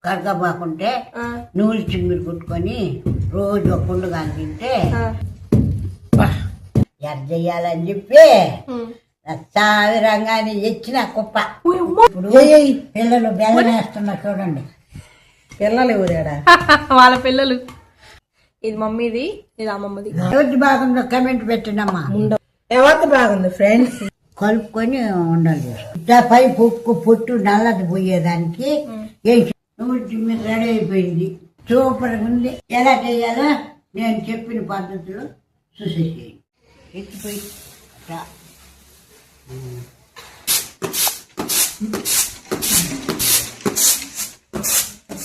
కరగబాకుంటే నువ్వులు చిమ్మిరి కుట్టుకొని రోజు ఒక కుండు కానీ తింటే ఎర్ చెయ్యాలని చెప్పి సావిరంగాని ఇచ్చిన కుప్ప. ఇప్పుడు పిల్లలు బెల్లం వేస్తున్నా చూడండి. పిల్లలు ఎవరాడా? వాళ్ళ పిల్లలు. ఇది మమ్మీది, ఇది అమ్మమ్మది. ఎవరి బాగుందో కమెంట్ పెట్టినమ్మా. ఎవరికి బాగుంది ఫ్రెండ్స్? కలుపుకొని ఉండాలి. పై పొక్కు పొట్టు నల్లది పోయేదానికి నువ్వు రెడీ అయిపోయింది. సూపర్ ఉంది. ఎలా చేయాలో నేను చెప్పిన పద్ధతిలో చూసేసేయండి. ఎత్తిపోయి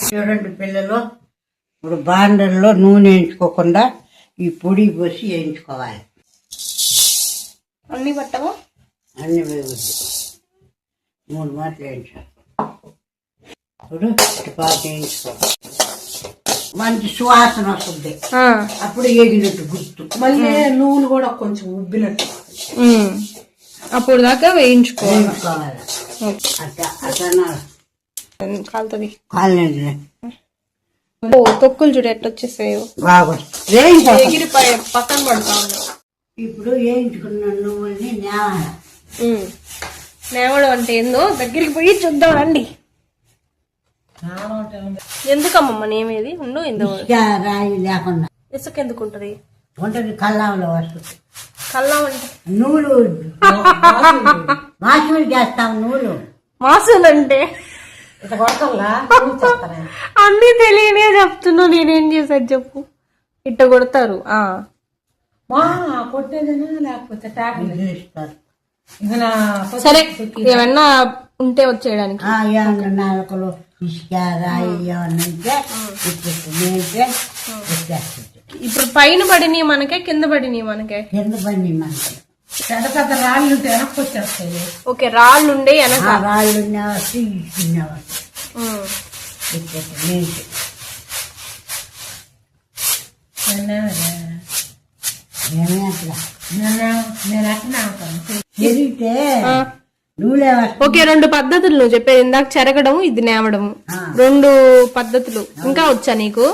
చూడండి పిల్లలు, ఇప్పుడు బాండల్లో నూనె వేయించుకోకుండా ఈ పొడి పోసి వేయించుకోవాలి. అన్ని పట్టవా? అన్ని వేయవద్దు, 3 మాటలు వేయించాలి. ఇప్పుడు పాత వేయించుకోవాలి. మంచి సువాసన వస్తుంది, అప్పుడు వేగినట్టు గుర్తు. మళ్ళీ నువ్వులు కూడా కొంచెం ఉబ్బినట్టు, అప్పుడు దాకా వేయించుకోవాలి. అట్లా అట్లా కాలుతుంది. కాలేదు తొక్కులు చూడు ఎట్టొచ్చేసాయో, బాగా ఎగిరిపోయి పక్కన పడతా. ఇప్పుడు వేయించుకున్న నువ్వుల్ని నేవడం అంటే ఏందో దగ్గరికి పోయి చూద్దాం రండి. ఎందుకమ్మమ్మ నేమేది ఉండు? రాయి లేకుండా ఇసుక ఎందుకు ఉంటది? ఉంటుంది కల్లాంలో వస్తుంది. కల్లాం అంటే నూలు మాసులు చేస్తాం. నూలు మాసులు అంటే అన్ని తెలియనే చెప్తున్నా. నేనేం చేశాను చెప్పు? ఇట్ట కొడతారు. కొట్టేదేనా లేకపోతే సరే, ఏమన్నా ఉంటే వచ్చేయడానికి. నాలుకలు ఇసుక రాయి ఏమన్నా ఇప్పుడు పైన పడిని మనకే, కింద పడిని మనకే. కింద పడి మనకి పెద్ద పెద్ద రాళ్ళు ఉంటే వెనక్కి వచ్చేస్తాయి. ఓకే, రాళ్ళు ఉండే వెనక. రాళ్ళు వస్తే జరిగితే నువ్వులే. ఓకే, 2 పద్ధతులు నువ్వు చెప్పేది. ఇందాక చెరగడం, ఇది నేవడము, 2 పద్ధతులు. ఇంకా వచ్చా నీకు?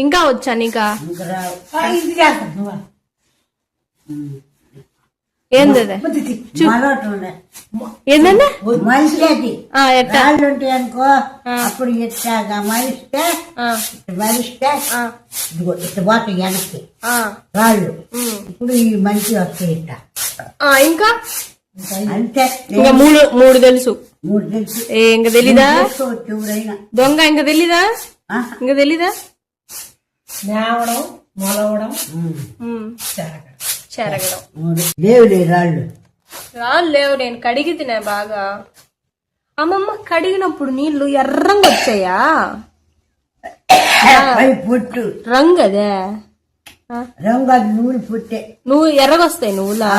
ఇంకా వచ్చా నీకా? ఏంది ఏంటంటే మనిషి రాళ్ళు ఉంటాయి అనుకో, అప్పుడు ఇట్లాగా మనిస్తే ఇట్లా పోతాయి వెనక్కి రాళ్ళు. ఇప్పుడు ఈ మనిషి వస్తాయి ఇట్ట. ఇంకా అంతే. ఇంకా మూడు తెలుసు. 3 తెలుసు. ఇంకా తెలీదా? ఎవరైనా దొంగ ఇంకా తెలీదా? ఇంకా తెలీదా? నేవడం, మొలవడం, చెరగడం. లేవులే రాళ్ళు. రాళ్ళు లేవు, నేను కడిగి తినా బాగా. అమ్మమ్మ కడిగినప్పుడు నీళ్లు ఎర్రంగా వచ్చాయా? పుట్టు రంగు అదే రంగు, అది నూనె పుట్టే. నువ్వు ఎర్రగొస్తాయి నువ్వులా?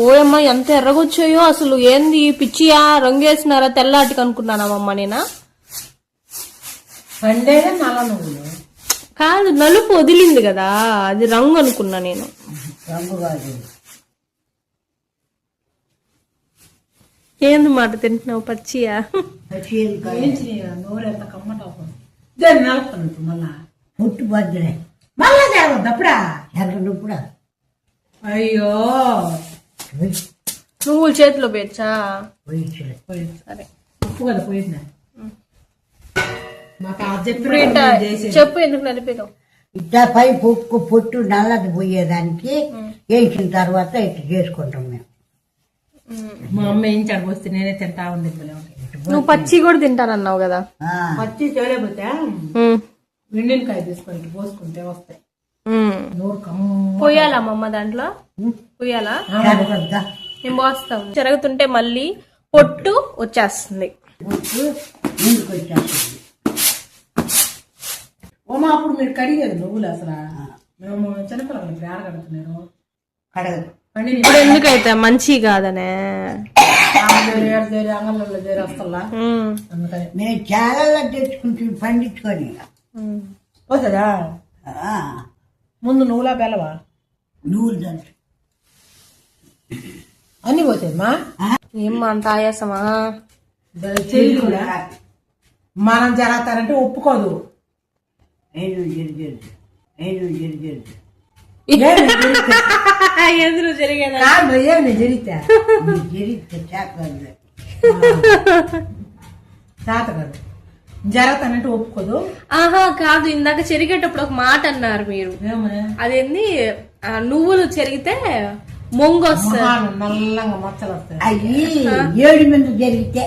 ఓయమ్మ ఎంత ఎర్రగొచ్చాయో అసలు. ఏంది పిచ్చియా? రంగేసినారా? తెల్లాటికి అనుకున్నానమ్మమ్మ నేనా? పండేదే నల్ల నువ్వులు కాదు, నలుపు వదిలింది కదా, అది రంగు అనుకున్నా నేను. రంగు కాదు. ఏంది మాట తింటున్నావు? పచ్చియా? నూరు ఎంత కమ్మటం మళ్ళా పుట్టు బద్దులే మళ్ళా తేవద్దు అప్పుడా ఎర్రనప్పుడా. అయ్యో, నువ్వులు చేతిలో పేర్చా? సరే, ఉప్పు కదా పోయిందా? చెప్పు, ఎందుకు నలిపేదావు? ఇట్లా పై పొక్కు పొట్టు నల్లది పోయేదానికి వేసిన తర్వాత ఇట్లా చేసుకుంటాం మేము. మా అమ్మ ఏం చడపోస్తే నేనే తింటా ఉంది. నువ్వు పచ్చి కూడా తింటానన్నావు కదా. పచ్చి చేయలేకపోతే ఎండినకాయ తీసుకొని పోసుకుంటే వస్తాయి. పోయాలా అమ్మమ్మ దాంట్లో? పోయాలా? నేను పోస్తాను. చెరుగుతుంటే మళ్ళీ పొట్టు వచ్చేస్తుంది. ఓమా, అప్పుడు మీరు కడిగేది నువ్వులు అసలు? మేము చిన్నపిల్లలు ఇప్పుడు ఆడగడుతున్నారు. ఇప్పుడు ఎందుకైతే మంచి కాదనే అంగంలో చేరి వస్తా. అందుకని మేము చాలా తెచ్చుకుంటాం పండించుకొని. పోతుందా? ముందు నువ్వులా బెల్లవా? నువ్వులు దాంట్లో అన్ని పోతాయి మా. ఏమ్మా అంత ఆయాసమా? చెయ్యి కూడా మనం జరుగుతానంటే ఒప్పుకోదు. నేను జరిగేది ఎదురు జరిగేదా కాదు ఏమి జరిగితే జరిగితే చేపలు తాత కాదు జరుగుతానంటే ఒప్పుకోదు. ఆహా కాదు, ఇందాక చెరిగేటప్పుడు ఒక మాట అన్నారు మీరు, ఏమని అదేంది నువ్వులు చెరిగితే మొంగు వస్తుంది. మొహాలు నల్లంగా మచ్చలు వస్తాయి. అవి 7 మంది జరిగితే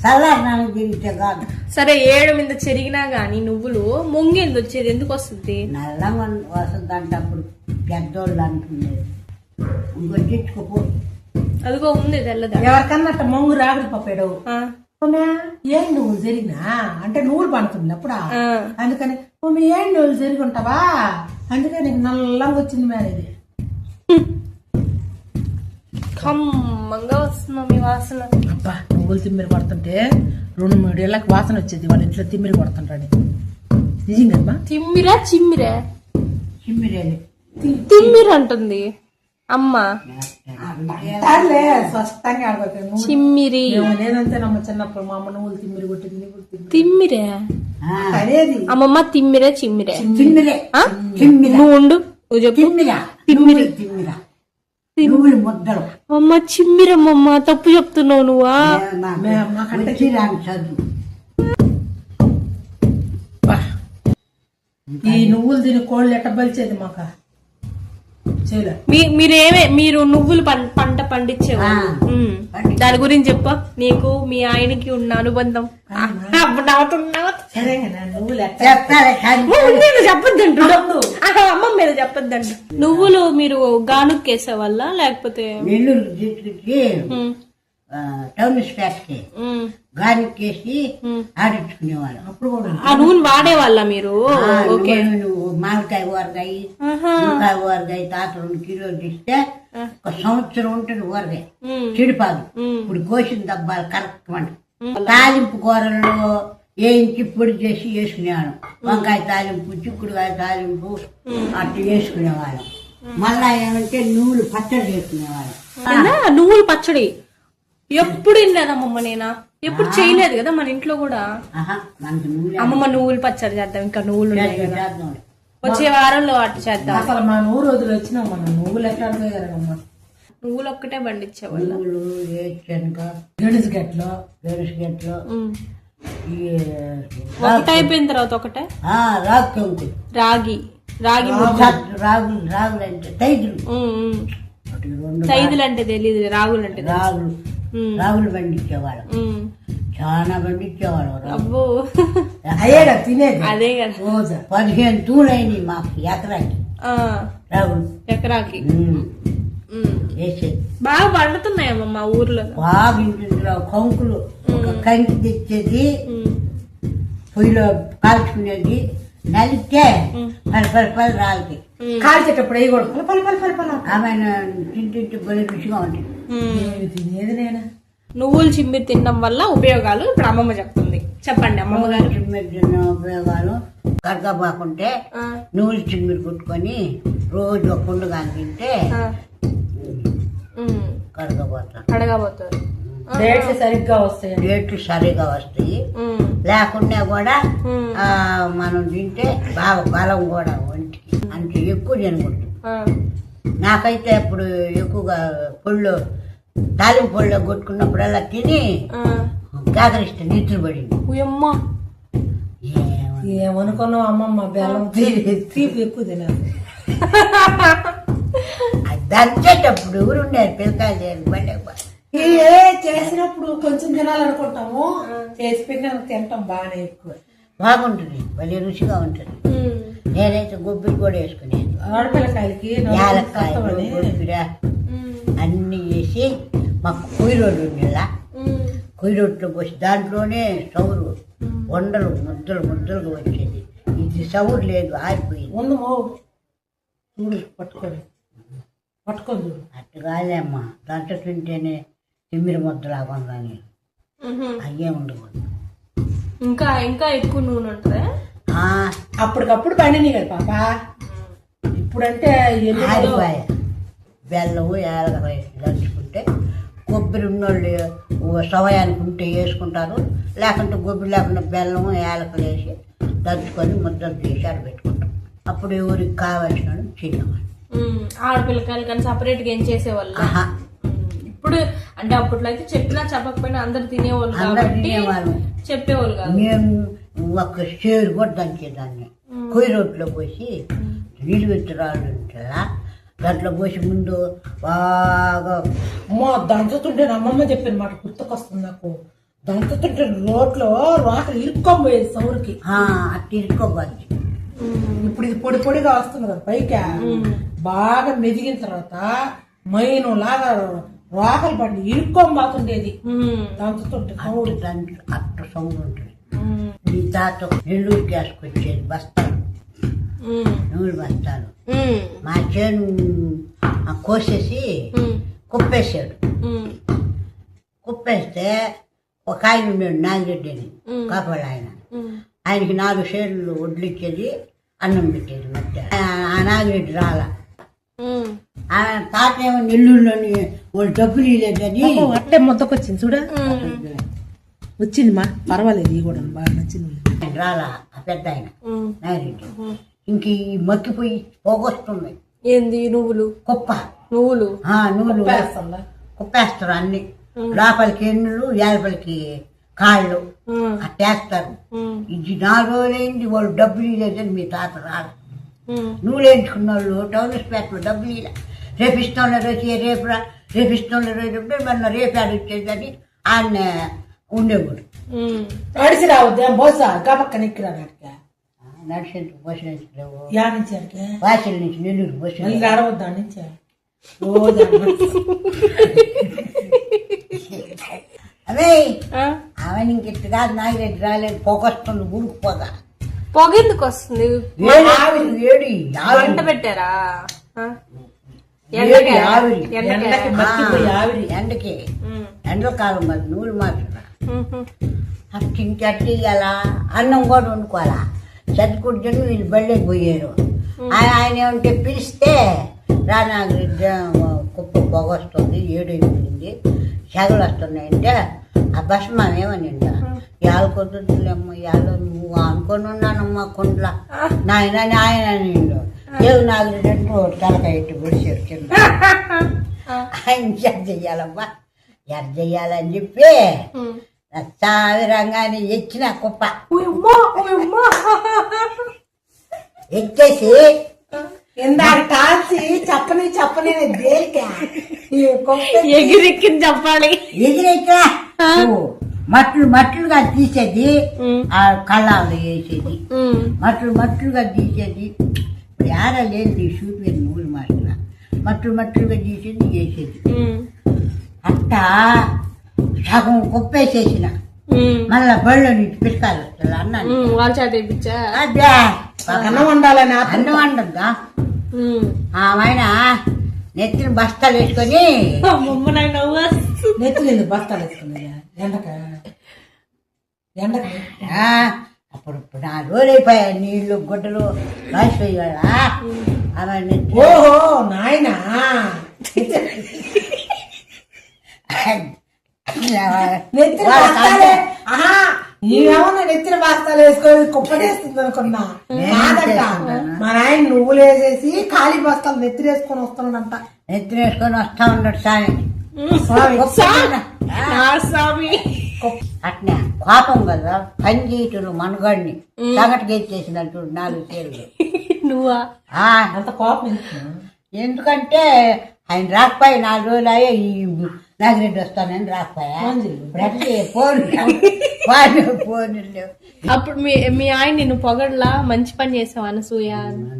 చల్లారినాలు జరిగితే కాదు. సరే 7 మీద చెరిగినా గాని నువ్వులు మొంగేంది వచ్చేది, ఎందుకు వస్తుంది? నల్లంగా వస్తుందంటే అప్పుడు పెద్దోళ్ళు అంటున్నారు. ఇంకొచ్చుకోపో అదిగో ఉంది తెల్లదా. ఎవరికన్నా అట్ట మొంగు రాగుడు పప్పాడు ఏం నువ్వులు జరిగినా అంటే నువ్వులు పండుతుంది అప్పుడు అందుకని ఏం నువ్వులు జరిగి ఉంటావా అందుకని నీకు నల్లంగా వచ్చింది మేనేది. కమ్మంగా వస్తుంది మీ వాసన. అబ్బా నువ్వులు తిమ్మిరి కొడుతుంటే 2-3 ఏళ్ళకి వాసన వచ్చేది వాళ్ళ ఇంట్లో తిమ్మిరి కొడుతుంటాడు. నిజంగా తిమ్మిరా చిమ్మిరా? చిమ్మిరేలు తిమ్మిరి అంటుంది అమ్మ. స్పష్టంగా ఆడుకోవచ్చు చిమ్మిరి నేనంతే నమ్మ చిన్నప్పుడు మా అమ్మ నువ్వులు తిమ్మిరి కొట్టింది. తిమ్మిరే అనేది అమ్మమ్మ తిమ్మిరే చిమ్మిరే చిమ్మిరే నువ్వు ఉండు నువ్వు చెప్పు. తిమ్మిరా తిమ్మిరి తిమ్మిరా నువ్వులు ముద్దలు అమ్మ చిమ్మిరమ్మమ్మ తప్పు చెప్తున్నావు నువ్వా? మాకంటే చిరాని చదువు. ఈ నువ్వులు తిని కోళ్ళు ఎట్ట బలిచేది మాక చేయలే. మీరు నువ్వులు పంట పండించేవాళ్ళు. దాని గురించి చెప్ప, నీకు మీ ఆయనకి ఉన్న అనుబంధం. నువ్వులు చెప్పొద్దంటు అమ్మ మీద చెప్పొద్దంటు. నువ్వులు మీరు గానుక్కేసే వల్ల లేకపోతే నెల్లూరు తీసుకొచ్చి టౌన్ ఫ్యాక్టరీ గాలికేసి ఆడించుకునేవాళ్ళం. అప్పుడు కూడా ఆ నూనె వాడేవాళ్ళ మీరు? ఓకే. మామిడికాయ ఊరగాయ నిమ్మకాయ ఊరగాయ తాత 2 కిలోలు ఇస్తే 1 సంవత్సరం ఉంటుంది ఊరగాయ చెడిపాదు. ఇప్పుడు కోసిన దబ్బాలు కరెక్ట్ అంట. తాలింపు కూరల్లో వేయించి పొడి చేసి వేసుకునేవాళ్ళం. వంకాయ తాలింపు చిక్కుడుకాయ తాలింపు అట్లా వేసుకునేవాళ్ళం. మళ్ళా ఏమంటే నువ్వులు పచ్చడి చేసుకునేవాళ్ళం. నువ్వులు పచ్చడి ఎప్పుడు వినలేదమ్మమ్మ. నేనా ఎప్పుడు చేయలేదు కదా మన ఇంట్లో కూడా. అమ్మమ్మ నువ్వులు పచ్చడి చేద్దాం, ఇంకా నువ్వులు ఉన్నాయి కదా, వచ్చే వారంలో అట్టు చేద్దాం. అసలు మా 100 రోజులు వచ్చినాం మనం నువ్వులు ఎట్లా అడగలమ్మా. నువ్వులు ఒక్కటే పండించేవాళ్ళు. గెడుసు గట్లో ఒకటి అయిపోయిన తర్వాత ఒకటే రాగి రాగులు అంటే తైదులు తైదులు అంటే తెలియదు, రాగులు అంటే రాగులు పండించేవాళ్ళం. చాలా పండించేవాళ్ళం. అబ్బో అయ్యేగా తినేది. అదే కదా 15 తూలైంది మాకు ఎకరాకి రాగులు. ఎకరాకి వేసేది. బాగా పండుతున్నాయమ్మ మా ఊర్లో. బాగా ఇంట్లో కంకులు ఒక కంకి తెచ్చేది, పొయ్యిలో కాల్చుకునేది, నలితే పలు రాలితే కాల్చేటప్పుడు అవి కూడా ఆమె తింటుంటే బలి రుచిగా ఉంటుంది. తినేది నేనా. నువ్వులు చిమ్మిరి తినడం వల్ల ఉపయోగాలు ఇప్పుడు అమ్మమ్మ చెప్తుంది. చెప్పండి అమ్మమ్మ గారు. చిమ్మిరి తిన్న ఉపయోగాలు కడగబాకుంటే నువ్వులు చిమ్మిరి కొట్టుకొని రోజు ఒక కుండగా తింటే కడగబోతారు. రేట్లు సరిగ్గా వస్తాయి. రేట్లు సరిగా వస్తాయి. లేకుండా కూడా మనం తింటే బాగా బలం కూడా ఒంటికి. అంటే ఎక్కువ తినకూడదు. నాకైతే అప్పుడు ఎక్కువగా తాలింపు పొడిలో కొట్టుకున్నప్పుడల్లా తిని కాకరిస్తే నిద్ర పడింది. ఏమనుకున్నావు అమ్మమ్మ, బెల్లం తీపి ఎక్కువ తినాలి. దంచేటప్పుడు ఎవరు ఉండేది పిల్లకాయలు బండి చేసినప్పుడు కొంచెం తినాలనుకుంటాము, చేసి పెట్టిన తింటాం బాగానే ఎక్కువ బాగుంటుంది, భలే రుచిగా ఉంటుంది. నేనైతే గొబ్బిలు కూడా వేసుకునేది. ఆడపిల్లకాయలకి కొబ్బరి అన్ని వేసి మాకు కొయ్యి రోడ్డు ఉండేలా కొయ్యి రోడ్లో పోసి దాంట్లోనే సౌరు వండలు ముద్దలుగా వచ్చేది. ఇది సౌరు లేదు, ఆగిపోయింది. ముందు చూడు పట్టుకొని చూడు. అట్టు కాలేమ్మా, దాంట్లో తింటేనే తిమ్మిరి ముద్దలాగా ఉందని అయ్యే ఉండకూడదు. ఇంకా ఇంకా ఎక్కువ నూనె ఉంటుంది. అప్పటికప్పుడు పండినాయి కదా పాప. ఇప్పుడంటే ఆరిపాయ బెల్లము యాలకాయ దంచుకుంటే కొబ్బరి ఉన్నోళ్ళు సమయానికి ఉంటే వేసుకుంటారు, లేకుంటే కొబ్బరి లేకుండా బెల్లం యాలకులు వేసి దంచుకొని ముద్దలు చేసి ఆడ పెట్టుకుంటాం. అప్పుడు ఎవరికి కావాల్సిన చిన్నవాళ్ళు. ఆడపిల్లకాయలు కానీ సపరేట్ గా ఏం చేసేవాళ్ళు. ఇప్పుడు అంటే అప్పట్లో అయితే చెప్పినా చెప్పకపోయినా అందరు తినేవాళ్ళు కాబట్టి చెప్పేవాళ్ళు కాదు. మేము ఒక షేరు కూడా దంచేదాన్ని. కొయ్యి రోట్లో పోసి నీళ్ళు విత్తరాలు ఉంటారా, దాంట్లో పోసి ముందు బాగా దంచుతుంటే అమ్మమ్మ చెప్పిన మాట గుర్తుకొస్తుంది నాకు. దంచుతుంటే రోట్లో రోకలు ఇరుక్కోబోయేది సౌరికి. అట్లా ఇరుక్కోబాది. ఇప్పుడు ఇది పొడి పొడిగా వస్తుంది కదా పైకి, బాగా మెదిగిన తర్వాత మైను లాగా రోకలు పడి ఇరుక్కోబాతుండేది దంచుతుంటే సౌండ్. అట్ట సౌండ్ ఉంటుంది. ఈ తాత నెల్లూరు గ్యాస్కి వచ్చేది బస్తాలు, నూనె బస్తాలు. మా చేను కోసేసి కుప్పేసాడు. కుప్పేస్తే ఒక ఆయన ఉన్నాడు నాగిరెడ్డి అని, కాపాడు ఆయన. ఆయనకి 4 షేర్లు వడ్లు ఇచ్చేది, అన్నం పెట్టేది మధ్య. ఆ నాగిరెడ్డి రాలా. తాత ఏమో నెల్లూరులోని వాళ్ళు డబ్బులు ఇవ్వలేదని అట్టే మొత్తకొచ్చింది చూడ వచ్చింది. మా పర్వాలేదు, ఈ కూడా బాగా నచ్చింది. రాలా ఆ పెద్ద ఆయన నాగిరెడ్డి. ఇంక ఈ మక్కిపోయి పోగొస్తుంది. ఏంది నువ్వులు? కుప్ప నువ్వులు కుప్పేస్తారు అన్ని. లోపలికి ఎన్నులు, ఏలపలికి కాళ్ళు అట్టేస్తారు. ఇది 4 రోజులైంది వాళ్ళు డబ్బులు ఇవ్వలేదని మీ తాత రాలి. నువ్వులు వేయించుకున్న వాళ్ళు టౌన్స్పేటలో డబ్బులు ఇలా రేపు ఇష్టంలో రోజు రేపు ఇష్టంలో రోజు మన రేపు ఆడ వచ్చేదని ఆయన ఉండేవాడు. నడిచి రావద్దు బోసా పక్కన ఎక్కిరా నడిచేందుకు బస్సు నుంచి వాసిల నుంచి నెల్లూరు బస్సు రావద్దా నుంచి అవే అవన్నీ ఇంకెట్టు కాదు. నాగిరెడ్డి రాలేదు, పొగొస్తుంది ఉడుకుపోగా. పొగెందుకు వస్తుంది? వేడి వంట పెట్టారా? ఎండకి ఎండల కాలం మరి నూనె మాత్రం అట్టి ఇంకట్టి ఇవ్వాలా, అన్నం కూడా వండుకోవాలా. చదువుకుంటాను వీళ్ళు బళ్ళకి పోయారు. ఆయన ఏమంటే పిలిస్తే రా నాగిరెడ్డి కుప్ప పొగొస్తుంది, 7-8 సెగలు వస్తున్నాయంటే ఆ బస్ మామేమనిండా యాలకొద్దులేమ్మ యాలో నువ్వు అనుకొని ఉన్నానమ్మా కొండ్ల నాయన ఆయన నిండు దేవు నాగిరెడ్డి తలకాయ ఎట్టు పొడిచారు కింద. ఆయన ఎర్ చెయ్యాలమ్మా ఎర్ చెయ్యాలని చెప్పి సావిరంగానే ఎచ్చిన కుప్ప ఎక్కేసి కాల్చి చెప్పని ఎగిరెక్కింది చెప్పాలి. ఎగిరెక్కా మట్లుగా తీసేది, ఆ కళ్ళాలు వేసేది, మట్లుగా తీసేది. ఇప్పుడు ఏడ లేదు చూపేది నూనె మాస్టర్. మట్లుగా తీసేది వేసేది. అట్టా సగం కుప్పేసేసిన మళ్ళా బళ్ళు నుంచి పిసుకాలు వస్తుంది అన్నాను. అన్నం వండాలని అన్నం వండద్దా ఆయన నెత్తిన బస్తాలు వేసుకొని నెత్తులు బస్తాలు వేసుకున్నా అప్పుడు 4 రోజులు అయిపోయాయి. నీళ్లు గుడ్డలు రాసిపోయాడా అవన్నీ. ఓహో నాయనా నీవేమన్నా నెత్తిన బాస్తాలు వేసుకొని కుప్పటేస్తుంది అనుకున్నా. మా నాయన నువ్వులు వేసేసి ఖాళీ బస్తాలు నెత్తిన వేసుకొని వస్తున్నాడంట. నెత్తిన వేసుకొని వస్తా ఉన్నాడు స్వామి. అట్నే కోపం కదా పనిచేయటం మనగాడిని సగటు గెచ్చేసినట్టు 4 షేర్లు. నువ్వా అంత కోపం? ఎందుకంటే ఆయన రాకపోయి 4 రోజులు అయ్యా. ఈ నాగిరెడ్డి వస్తానని రాకపోయా. ఫోన్ లేవు. అప్పుడు మీ ఆయన నిన్ను పొగడలా మంచి పని చేసావు అనసూయ?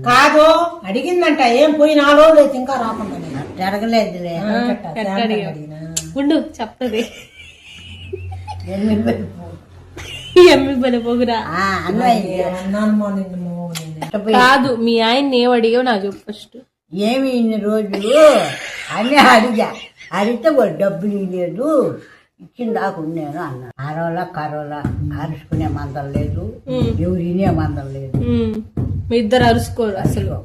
కాదు, అడిగిందంట. ఏం పోయి 4 రోజులు అయితే ఇంకా రాకుండా జరగలేదులే. ఉండు చెప్తుంది. ఎమ్మి బలి పొగురా కాదు. మీ ఆయన ఏం అడిగావు నాకు చెప్పు ఫస్ట్. ఏమి ఇన్ని రోజులు అని అడిగితే వాళ్ళు డబ్బులు ఇవ్వలేదు, ఇచ్చిన దాకా ఉన్నాను అన్నా. కరోలా అరుచుకునే మందం లేదు, ఎవరు వినే మందం లేదు. మీ ఇద్దరు అరుచుకోరు అసలు.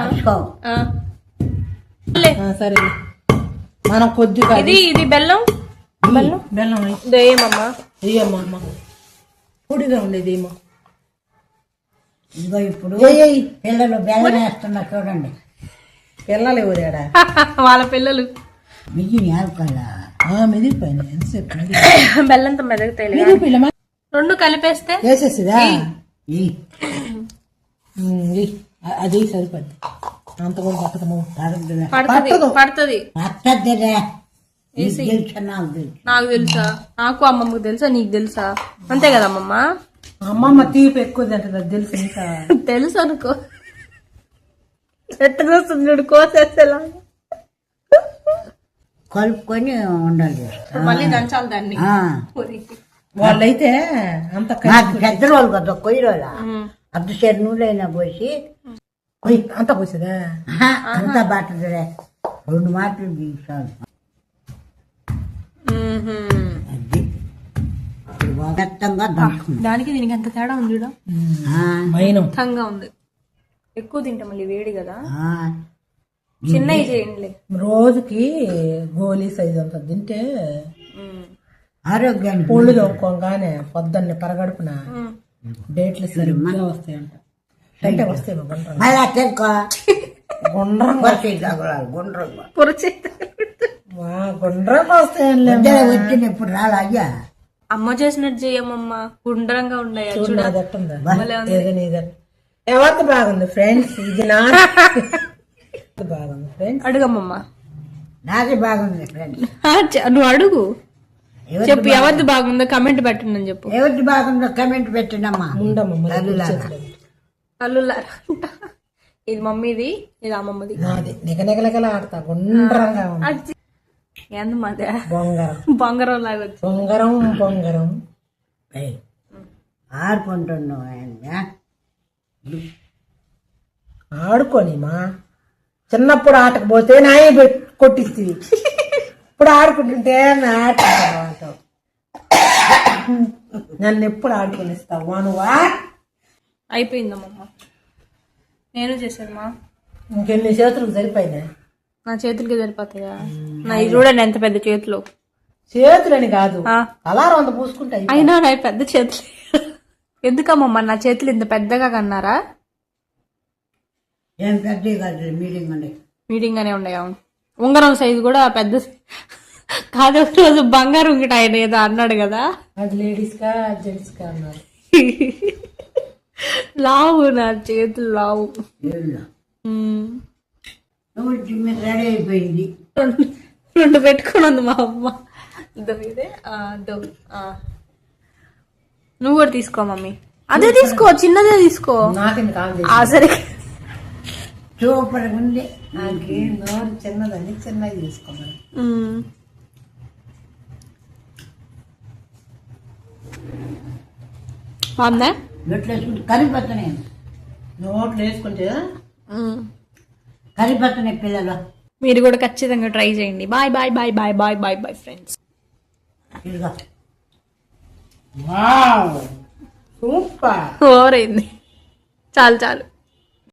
అరుచుకో సరే మనం కొద్దిగా ఇది బెల్లం బెల్లం బెల్లం దేయమమ్మా వేయమ్మా అమ్మ పొడిగా ఉండేది ఏమో ఇదిగో ఇప్పుడు పిల్లలు బెల్లం వేస్తున్నారు చూడండి. పిల్లలు ఎవరాడా వాళ్ళ పిల్లలు బియ్యం యాలకాల మెదిగిపోయినా ఎంతసేపు బెల్లంతో మెదగుతాయి మెదిగిపోయినా రెండు కలిపేస్తే వేసేసిదా ఈ అది సరిపోద్ది అంత కూడా పట్టదము పడుతుంది పట్టద్దిరే తెలుసా నాకు తెలుసు. నాకు తెలుసా నాకు అమ్మమ్మకు తెలుసా నీకు తెలుసా అంతే కదా అమ్మమ్మ అమ్మమ్మ తీపి ఎక్కువ తింటది అది తెలుసు ఇంకా తెలుసు అనుకో ఎట్ట చూస్తుంది కోసేసేలా కలుపుకొని ఉండాలి. మళ్ళీ దంచాలి దాన్ని వాళ్ళైతే అంత నాకు పెద్ద రోజులు కదా కొయ్యరోళ్ళ అర్ధసేరు నూనెలైనా పోసి అంత పోసేదా అంతా పట్టదురే 2 మాటలు తీసాను. అది మెత్తంగా దంచుకుంది. దానికి దీనికి ఎంత తేడా ఉంది చూడ తంగా ఉంది. ఎక్కువ తింటా మళ్ళీ వేడి కదా చిన్నవి చేయండి. రోజుకి గోలీ సైజు అంత తింటే ఆరోగ్యానికి పొళ్ళు తోముకోగానే పొద్దున్నే పరగడుపున డేట్లు సరిగ్గా వస్తాయంట. అంటే వస్తాయి మళ్ళీ తెలుకో గుండ్రంగా గుండ్రంగా వస్తాయండి. వచ్చినప్పుడు రాలా అయ్యా అమ్మ చేసినట్టు చేయమ్మమ్మ గుండ్రంగా ఉండయా ఎవరికి బాగుంది ఫ్రెండ్స్ ఇది నా బాగుంది ఫ్రెండ్స్ అడుగమ్మమ్మ నాకే బాగుంది ఫ్రెండ్స్. నువ్వు అడుగు చెప్పు ఎవరిది బాగుందో కమెంట్ పెట్టండి అని చెప్పు. ఎవరిది బాగుందో కమెంట్ పెట్టండమ్మా. కల్లులారా ఇది మమ్మీది ఇది అమ్మమ్మది. నిగనిగలగలా ఆడతా గుండ్రంగా ఏంది మాదే బొంగరం బొంగరం లాగా బొంగరం బొంగరం ఆడుకుంటున్నావు. ఆడుకోని మా చిన్నప్పుడు ఆటకు పోతే నాయ కొట్టిస్తుంది. ఇప్పుడు ఆడుకుంటుంటే ఆట అంటావు. నన్ను ఎప్పుడు ఆడుకొనిస్తావు నువ్వా? అయిపోయిందమ్మమ్మ నేను చేశానమ్మా. ఇంకెన్ని చేతులకు సరిపోయినా? నా చేతులకి సరిపోతాయా? నా ఇది చూడండి ఎంత పెద్ద చేతులు. చేతులని కాదు అలారం అంత పూసుకుంటాయి. అయినా నా పెద్ద చేతులు ఎందుకమ్మమ్మ నా చేతులు ఇంత పెద్దగా కన్నారా? ఏం పెద్ద కాదు మీటింగ్ అండి. మీటింగ్ గానే ఉన్నాయా? ఉంగరం సైజు కూడా పెద్ద కాదు. రోజు బంగారు ఉంగిట ఆయన ఏదో అన్నాడు కదా అది లేడీస్ కా జెంట్స్ కా అన్నారు. లావు నా చేతులు లావు. రెడీ అయిపోయింది. 2 పెట్టుకుని ఉంది మా అమ్మ. నువ్వు కూడా తీసుకో మమ్మీ. అదే తీసుకో చిన్నదే తీసుకో. సరే సూపర్ ఉంది. నోరు చిన్నదని చిన్నది తీసుకోమని. బాగుందా? కరిపత్తనే నోట్లు వేసుకుంటే కరిపత్తనే పిల్లలు. మీరు కూడా ఖచ్చితంగా ట్రై చేయండి. Bye bye bye bye bye bye bye friends. Super ఓరైంది చాలు చాలు.